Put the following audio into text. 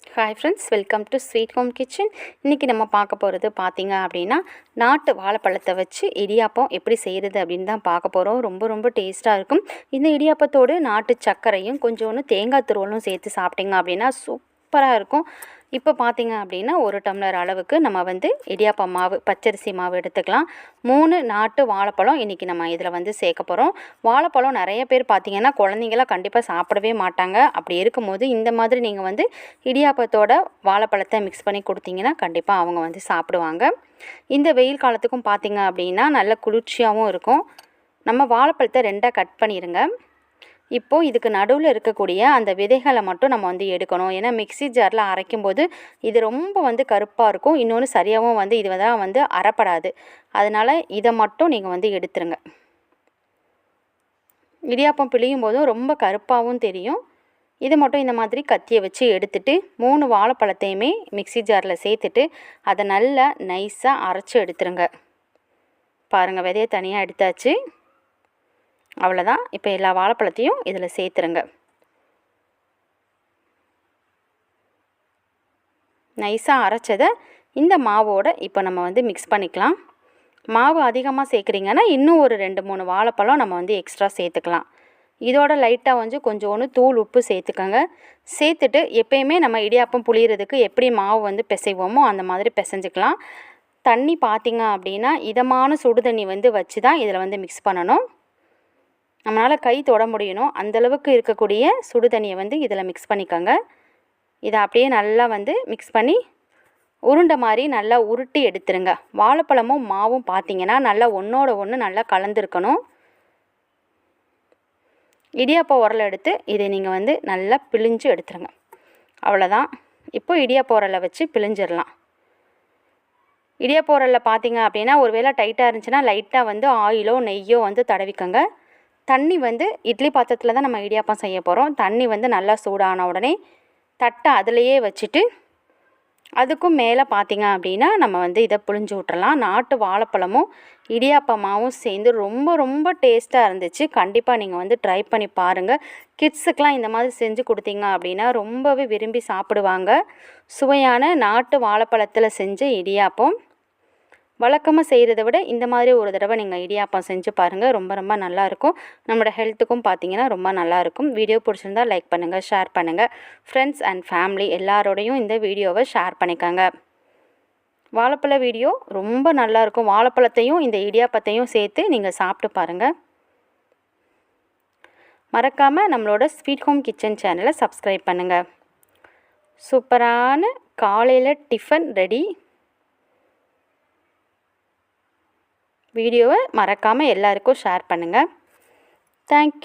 Hi friends, welcome to sweet home kitchen. இன்றைக்கி நம்ம பார்க்க போகிறது பார்த்திங்க அப்படின்னா, நாட்டு வாழைப்பழத்தை வச்சு இடியாப்பம் எப்படி செய்கிறது அப்படின்னு தான் பார்க்க போகிறோம். ரொம்ப ரொம்ப டேஸ்ட்டாக இருக்கும். இந்த இடியாப்பத்தோடு நாட்டு சர்க்கரையும் கொஞ்சோண்டு தேங்காய் துருவலும் சேர்த்து சாப்பிட்டிங்க அப்படின்னா சூப்பராக இருக்கும். இப்போ பார்த்திங்க அப்படின்னா 1 டம்ளர் அளவுக்கு நம்ம இடியாப்ப மாவு, பச்சரிசி மாவு எடுத்துக்கலாம். 3 நாட்டு வாழைப்பழம் இன்றைக்கி நம்ம இதில் சேர்க்க போகிறோம். வாழைப்பழம் நிறைய பேர் பார்த்திங்கன்னா குழந்தைங்களாம் கண்டிப்பாக சாப்பிடவே மாட்டாங்க. அப்படி இருக்கும்போது இந்த மாதிரி நீங்கள் இடியாப்பத்தோட வாழைப்பழத்தை மிக்ஸ் பண்ணி கொடுத்தீங்கன்னா கண்டிப்பாக அவங்க சாப்பிடுவாங்க. இந்த வெயில் காலத்துக்கும் பார்த்திங்க அப்படின்னா நல்ல குளிர்ச்சியாகவும் இருக்கும். நம்ம வாழைப்பழத்தை 2ஆக கட் பண்ணிடுங்க. இப்போது இதுக்கு நடுவில் இருக்கக்கூடிய அந்த விதைகளை மட்டும் நம்ம எடுக்கணும். ஏன்னா மிக்ஸி ஜாரில் அரைக்கும்போது இது ரொம்ப கருப்பாக இருக்கும். இன்னொன்று சரியாகவும் இது தான் அரைப்படாது. அதனால் இதை மட்டும் நீங்கள் எடுத்துருங்க. இடியாப்பம் பிழியும் போதும் ரொம்ப கருப்பாகவும் தெரியும். இதை மட்டும் இந்த மாதிரி கத்தியை வச்சு எடுத்துட்டு 3 வாழைப்பழத்தையுமே மிக்ஸி ஜாரில் சேர்த்துட்டு அதை நல்லா நைஸாக அரைச்சி எடுத்துருங்க. பாருங்கள், விதையை தனியாக எடுத்தாச்சு. அவ்வளோதான். இப்போ எல்லா வாழைப்பழத்தையும் இதில் சேர்த்துருங்க. நைஸாக அரைச்சதை இந்த மாவோடு இப்போ நம்ம மிக்ஸ் பண்ணிக்கலாம். மாவு அதிகமாக சேர்க்குறீங்கன்னா இன்னும் ஒரு 2-3 வாழைப்பழம் நம்ம எக்ஸ்ட்ரா சேர்த்துக்கலாம். இதோட லைட்டாக கொஞ்சோண்டு தூள் உப்பு சேர்த்துக்கோங்க. சேர்த்துட்டு எப்பயுமே நம்ம இடியாப்பம் புளியறதுக்கு எப்படி மாவு பிசைவோமோ அந்த மாதிரி பிசைஞ்சிக்கலாம். தண்ணி பார்த்திங்க அப்படின்னா இதமான சுடு தண்ணி வச்சு தான் இதில் மிக்ஸ் பண்ணணும். நம்மளால் கை தொட முடியணும் அந்தளவுக்கு இருக்கக்கூடிய சுடு தண்ணியை இதில் மிக்ஸ் பண்ணிக்கோங்க. இதை அப்படியே நல்லா மிக்ஸ் பண்ணி உருண்டை மாதிரி நல்லா உருட்டி எடுத்துருங்க. வாழைப்பழமும் மாவும் பார்த்திங்கன்னா நல்லா ஒன்றோட ஒன்று நல்லா கலந்துருக்கணும். இடியாப்ப உரலை எடுத்து இதை நீங்கள் நல்லா பிழிஞ்சு எடுத்துருங்க. அவ்வளோதான். இப்போ இடியாப்ப உரலை வச்சு பிழிஞ்சிடலாம். இடியாப்ப உரலில் பார்த்திங்க அப்படின்னா ஒரு வேளை டைட்டாக இருந்துச்சுன்னா லைட்டாக ஆயிலோ நெய்யோ தடவிக்கோங்க. தண்ணி இட்லி பாத்திரத்தில் தான் நம்ம இடியாப்பம் செய்ய போகிறோம். தண்ணி நல்லா சூடான உடனே தட்டை அதிலையே வச்சுட்டு அதுக்கும் மேலே பார்த்திங்க அப்படின்னா நம்ம இதை புழிஞ்சு விட்டுறலாம். நாட்டு வாழைப்பழமும் இடியாப்பமாகவும் சேர்ந்து ரொம்ப ரொம்ப டேஸ்ட்டாக இருந்துச்சு. கண்டிப்பாக நீங்கள் ட்ரை பண்ணி பாருங்கள். கிட்ஸுக்கெலாம் இந்த மாதிரி செஞ்சு கொடுத்தீங்க அப்படின்னா ரொம்பவே விரும்பி சாப்பிடுவாங்க. சுவையான நாட்டு வாழைப்பழத்தில் செஞ்ச இடியாப்பம் வழக்கமாக செய்கிறத விட இந்த மாதிரி ஒரு தடவை நீங்கள் இடியாப்பம் செஞ்சு பாருங்கள். ரொம்ப ரொம்ப நல்லாயிருக்கும். நம்மளோட ஹெல்த்துக்கும் பார்த்திங்கன்னா ரொம்ப நல்லாயிருக்கும். வீடியோ பிடிச்சிருந்தால் லைக் பண்ணுங்கள், ஷேர் பண்ணுங்கள். ஃப்ரெண்ட்ஸ் அண்ட் ஃபேமிலி எல்லாரோடையும் இந்த வீடியோவை ஷேர் பண்ணிக்கோங்க. வாழைப்பழ வீடியோ ரொம்ப நல்லாயிருக்கும். வாழைப்பழத்தையும் இந்த இடியாப்பத்தையும் சேர்த்து நீங்கள் சாப்பிட்டு பாருங்கள். மறக்காமல் நம்மளோட ஸ்வீட் ஹோம் கிச்சன் சேனலை சப்ஸ்கிரைப் பண்ணுங்கள். சூப்பரான காலையில் டிஃபன் ரெடி. வீடியோவை மறக்காமல் எல்லாருக்கும் ஷேர் பண்ணுங்கள். தேங்க்யூ.